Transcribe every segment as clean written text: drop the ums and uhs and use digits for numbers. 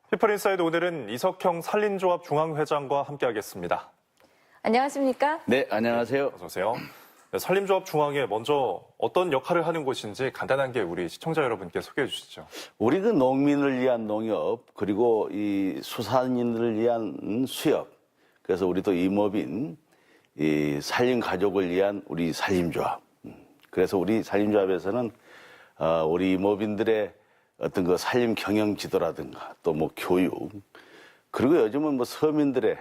피플인사이드 오늘은 이석형 산림조합 중앙회장과 함께하겠습니다. 안녕하십니까? 네, 안녕하세요. 어서 오세요. 네, 산림조합 중앙회 먼저 어떤 역할을 하는 곳인지 간단한 게 우리 시청자 여러분께 소개해 주시죠. 우리 그 농민을 위한 농협, 그리고 이 수산인들을 위한 수협, 그래서 우리 또 임업인, 이 산림 가족을 위한 우리 산림조합. 그래서 우리 산림조합에서는 우리 임업인들의 어떤 그 산림 경영 지도라든가 또 뭐 교육, 그리고 요즘은 뭐 서민들의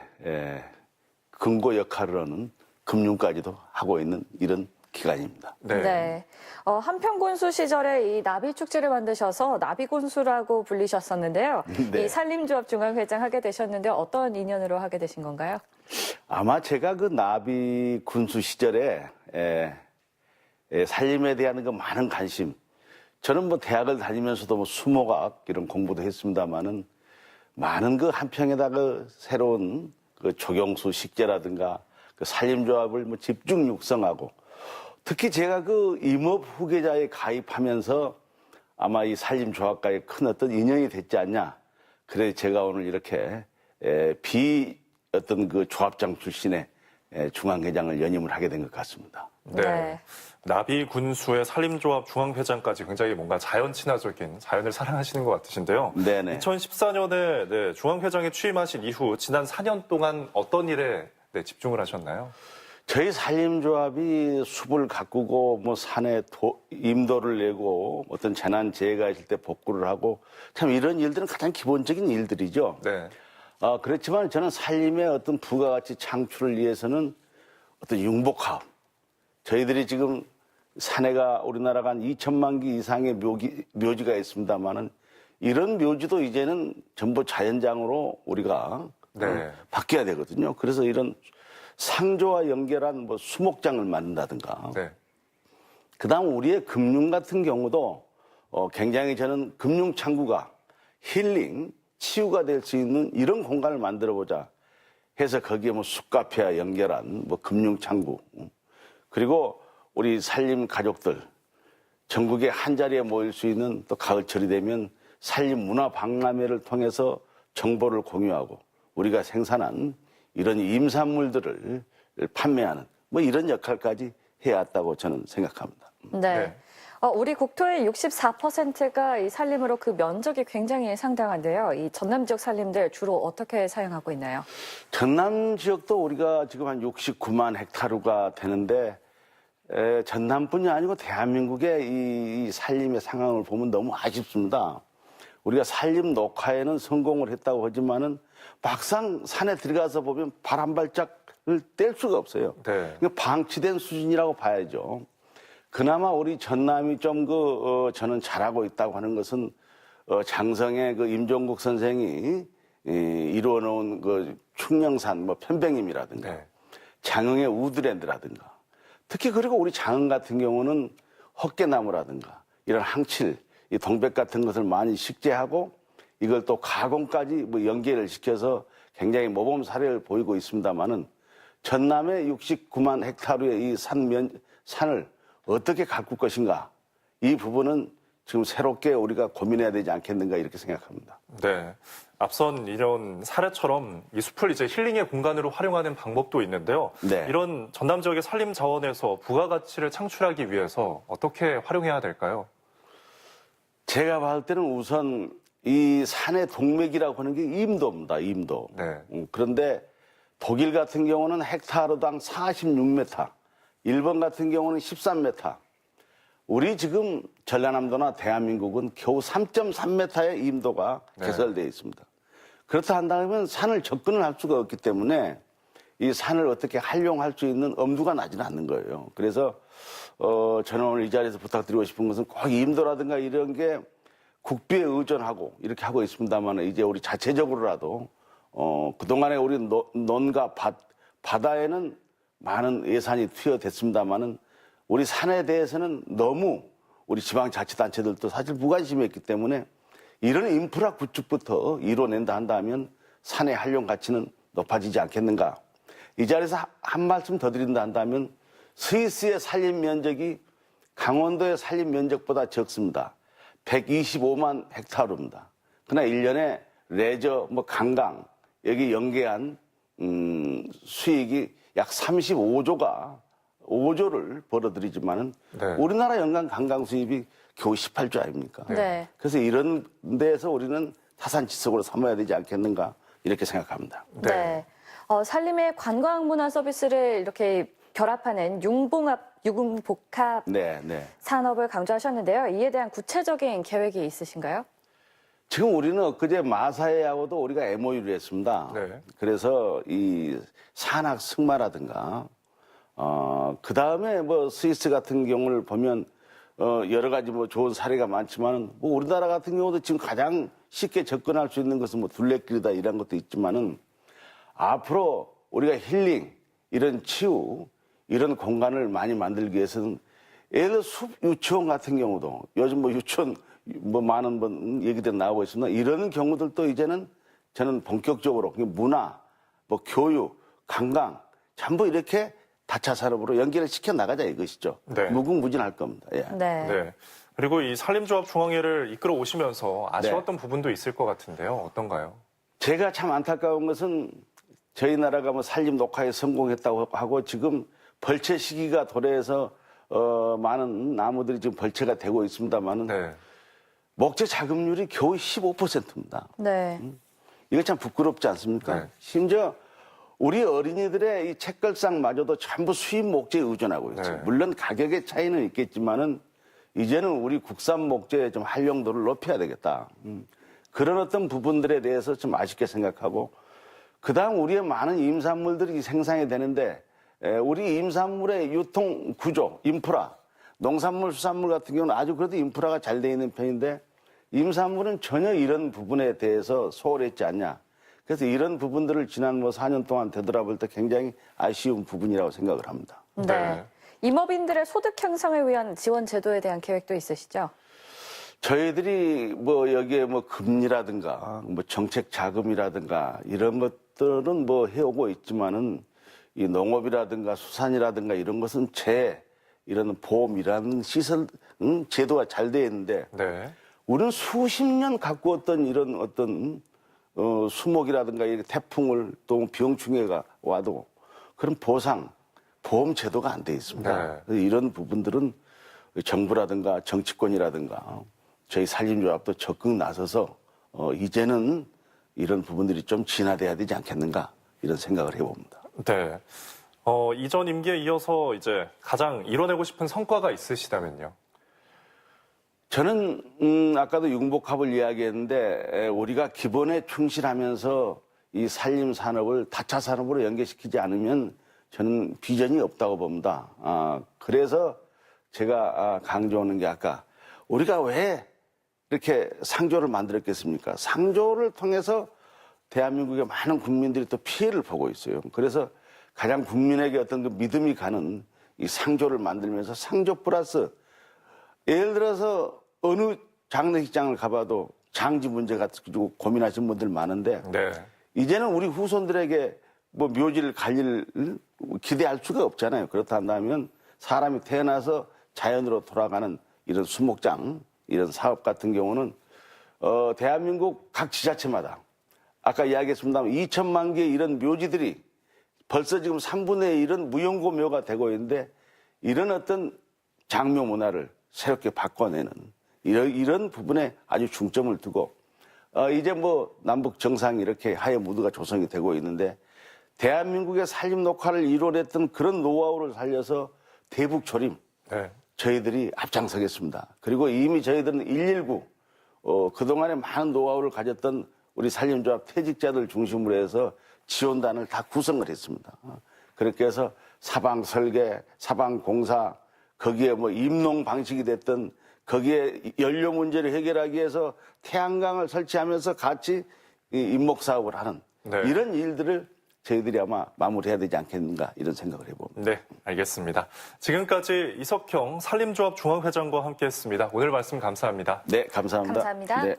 근거 역할을 하는 금융까지도 하고 있는 이런 기관입니다. 네. 한평군수 시절에 이 나비축제를 만드셔서 나비군수라고 불리셨었는데요. 네. 이 산림조합 중앙회장 하게 되셨는데 어떤 인연으로 하게 되신 건가요? 아마 제가 그 나비 군수 시절에 산림에 대한 그 많은 관심, 저는 뭐 대학을 다니면서도 뭐 수목학 이런 공부도 했습니다만은 많은 그 한평에다 그 새로운 그 조경수 식재라든가 그 산림조합을 뭐 집중 육성하고, 특히 제가 그 임업 후계자에 가입하면서 아마 이 산림조합과의 큰 어떤 인연이 됐지 않냐. 그래서 제가 오늘 이렇게 어떤 그 조합장 출신의 중앙회장을 연임을 하게 된 것 같습니다. 네. 나비 군수의 산림조합 중앙회장까지 굉장히 뭔가 자연 친화적인 자연을 사랑하시는 것 같으신데요. 네네. 2014년에 중앙회장에 취임하신 이후 지난 4년 동안 어떤 일에 집중을 하셨나요? 저희 산림조합이 숲을 가꾸고 뭐 산에 임도를 내고 어떤 재난재해가 있을 때 복구를 하고, 참 이런 일들은 가장 기본적인 일들이죠. 네. 그렇지만 저는 산림의 어떤 부가가치 창출을 위해서는 어떤 융복화업, 저희들이 지금 산에가 우리나라가 한 2천만 개 이상의 묘지가 있습니다만은 이런 묘지도 이제는 전부 자연장으로 우리가 바뀌어야 되거든요. 그래서 이런 상조와 연결한 뭐 수목장을 만든다든가. 네. 그다음 우리의 금융 같은 경우도 굉장히 저는 금융 창구가 힐링, 치유가 될 수 있는 이런 공간을 만들어 보자 해서 거기에 뭐 숲카페와 연결한 뭐 금융 창구, 그리고 우리 산림 가족들 전국에 한 자리에 모일 수 있는, 또 가을철이 되면 산림 문화 박람회를 통해서 정보를 공유하고 우리가 생산한 이런 임산물들을 판매하는 뭐 이런 역할까지 해왔다고 저는 생각합니다. 네. 우리 국토의 64%가 이 산림으로 그 면적이 굉장히 상당한데요. 이 전남 지역 산림들 주로 어떻게 사용하고 있나요? 전남 지역도 우리가 지금 한 69만 헥타르가 되는데, 전남뿐이 아니고 대한민국의 이 산림의 상황을 보면 너무 아쉽습니다. 우리가 산림 녹화에는 성공을 했다고 하지만은 막상 산에 들어가서 보면 발 한 발짝을 뗄 수가 없어요. 네. 방치된 수준이라고 봐야죠. 그나마 우리 전남이 좀 저는 잘하고 있다고 하는 것은 장성의 그 임종국 선생이 이루어 놓은 그 충령산 뭐 편백임이라든가 네. 장흥의 우드랜드라든가, 특히 그리고 우리 장흥 같은 경우는 헛개나무라든가 이런 항칠, 이 동백 같은 것을 많이 식재하고 이걸 또 가공까지 뭐 연계를 시켜서 굉장히 모범 사례를 보이고 있습니다만은, 전남의 69만 헥타르의 이 산을 어떻게 가꿀 것인가, 이 부분은 지금 새롭게 우리가 고민해야 되지 않겠는가 이렇게 생각합니다. 네. 앞선 이런 사례처럼 이 숲을 이제 힐링의 공간으로 활용하는 방법도 있는데요. 네. 이런 전남 지역의 산림 자원에서 부가가치를 창출하기 위해서 어떻게 활용해야 될까요? 제가 봤을 때는 우선 이 산의 동맥이라고 하는 게 임도입니다. 임도. 네. 그런데 독일 같은 경우는 헥타르당 46m, 일본 같은 경우는 13m. 우리 지금 전라남도나 대한민국은 겨우 3.3m의 임도가 개설되어 있습니다. 그렇다 한다면 산을 접근을 할 수가 없기 때문에 이 산을 어떻게 활용할 수 있는 엄두가 나지는 않는 거예요. 그래서 저는 오늘 이 자리에서 부탁드리고 싶은 것은 꼭 임도라든가 이런 게 국비에 의존하고 이렇게 하고 있습니다만, 이제 우리 자체적으로라도 그동안에 우리 논과 바다에는 많은 예산이 투여됐습니다만은 우리 산에 대해서는 너무 우리 지방자치단체들도 사실 무관심했기 때문에 이런 인프라 구축부터 이뤄낸다 한다면 산의 활용 가치는 높아지지 않겠는가. 이 자리에서 한 말씀 더 드린다 한다면 스위스의 산림 면적이 강원도의 산림 면적보다 적습니다. 125만 헥타르입니다. 그러나 1년에 레저, 뭐 관광 여기 연계한 수익이 약 5조를 벌어들이지만은 네. 우리나라 연간 관광 수입이 겨우 18조 아닙니까? 네. 그래서 이런 데에서 우리는 타산지석으로 삼아야 되지 않겠는가 이렇게 생각합니다. 네. 산림의 관광 문화 서비스를 이렇게 결합하는 융복합 네, 네. 산업을 강조하셨는데요. 이에 대한 구체적인 계획이 있으신가요? 지금 우리는 엊그제 마사회하고도 우리가 MOU를 했습니다. 네. 그래서 이 산악 승마라든가, 그 다음에 뭐 스위스 같은 경우를 보면, 여러 가지 뭐 좋은 사례가 많지만, 뭐 우리나라 같은 경우도 지금 가장 쉽게 접근할 수 있는 것은 뭐 둘레길이다 이런 것도 있지만은, 앞으로 우리가 힐링, 이런 치유, 이런 공간을 많이 만들기 위해서는 예를 들어 숲 유치원 같은 경우도 요즘 뭐 유치원 뭐 많은 번 얘기들 나오고 있습니다. 이런 경우들도 이제는 저는 본격적으로 문화, 뭐 교육, 관광 전부 이렇게 다차 산업으로 연계를 시켜 나가자 이것이죠. 네. 무궁무진할 겁니다. 예. 네. 네. 그리고 이 산림조합중앙회를 이끌어 오시면서 아쉬웠던 부분도 있을 것 같은데요. 어떤가요? 제가 참 안타까운 것은 저희 나라가 뭐 산림 녹화에 성공했다고 하고 지금 벌채 시기가 도래해서 많은 나무들이 지금 벌채가 되고 있습니다만은 네. 목재 자급률이 겨우 15%입니다. 네. 이거 참 부끄럽지 않습니까? 네. 심지어 우리 어린이들의 이 책걸상마저도 전부 수입 목재에 의존하고 있어요. 네. 물론 가격의 차이는 있겠지만은 이제는 우리 국산 목재의 좀 활용도를 높여야 되겠다. 그런 어떤 부분들에 대해서 좀 아쉽게 생각하고 그다음 우리의 많은 임산물들이 생산이 되는데 우리 임산물의 유통 구조, 인프라, 농산물, 수산물 같은 경우는 아주 그래도 인프라가 잘 돼 있는 편인데 임산물은 전혀 이런 부분에 대해서 소홀했지 않냐. 그래서 이런 부분들을 지난 뭐 4년 동안 되돌아볼 때 굉장히 아쉬운 부분이라고 생각을 합니다. 네. 네. 임업인들의 소득 형성을 위한 지원 제도에 대한 계획도 있으시죠? 저희들이 뭐 여기에 뭐 금리라든가 뭐 정책 자금이라든가 이런 것들은 뭐 해오고 있지만은 이 농업이라든가 수산이라든가 이런 것은 이런 보험이라는 시설, 제도가 잘 되어 있는데 네. 우리는 수십 년 갖고 왔던 이런 어떤 수목이라든가 이렇게 태풍을 또 병충해가 와도 그런 보험 제도가 안 돼 있습니다. 네. 그래서 이런 부분들은 정부라든가 정치권이라든가 저희 산림조합도 적극 나서서 이제는 이런 부분들이 좀 진화돼야 되지 않겠는가 이런 생각을 해봅니다. 네. 이전 임기에 이어서 이제 가장 이뤄내고 싶은 성과가 있으시다면요? 저는 아까도 융복합을 이야기했는데 우리가 기본에 충실하면서 이 산림 산업을 다차 산업으로 연계시키지 않으면 저는 비전이 없다고 봅니다. 그래서 제가 강조하는 게 아까 우리가 왜 이렇게 상조를 만들었겠습니까? 상조를 통해서 대한민국의 많은 국민들이 또 피해를 보고 있어요. 그래서 가장 국민에게 어떤 그 믿음이 가는 이 상조를 만들면서 상조 플러스 예를 들어서 어느 장례식장을 가봐도 장지 문제 가지고 고민하시는 분들 많은데 네. 이제는 우리 후손들에게 뭐 묘지를 갈 일 기대할 수가 없잖아요. 그렇다 한다면 사람이 태어나서 자연으로 돌아가는 이런 수목장 이런 사업 같은 경우는 대한민국 각 지자체마다 아까 이야기했습니다만 2천만 개의 이런 묘지들이 벌써 지금 3분의 1은 무용고 묘가 되고 있는데 이런 어떤 장묘 문화를 새롭게 바꿔내는 이런 부분에 아주 중점을 두고 이제 뭐 남북 정상이 이렇게 하여 무드가 조성이 되고 있는데 대한민국의 산림 녹화를 이뤄냈던 그런 노하우를 살려서 대북 조림 네. 저희들이 앞장서겠습니다. 그리고 이미 저희들은 119 그동안에 많은 노하우를 가졌던 우리 산림조합 퇴직자들 중심으로 해서 지원단을 다 구성을 했습니다. 그렇게 해서 사방 설계, 사방 공사, 거기에 뭐 임농 방식이 됐든 거기에 연료 문제를 해결하기 위해서 태양광을 설치하면서 같이 임목 사업을 하는 네. 이런 일들을 저희들이 아마 마무리해야 되지 않겠는가 이런 생각을 해봅니다. 네, 알겠습니다. 지금까지 이석형 산림조합 중앙회장과 함께했습니다. 오늘 말씀 감사합니다. 네, 감사합니다. 감사합니다. 네.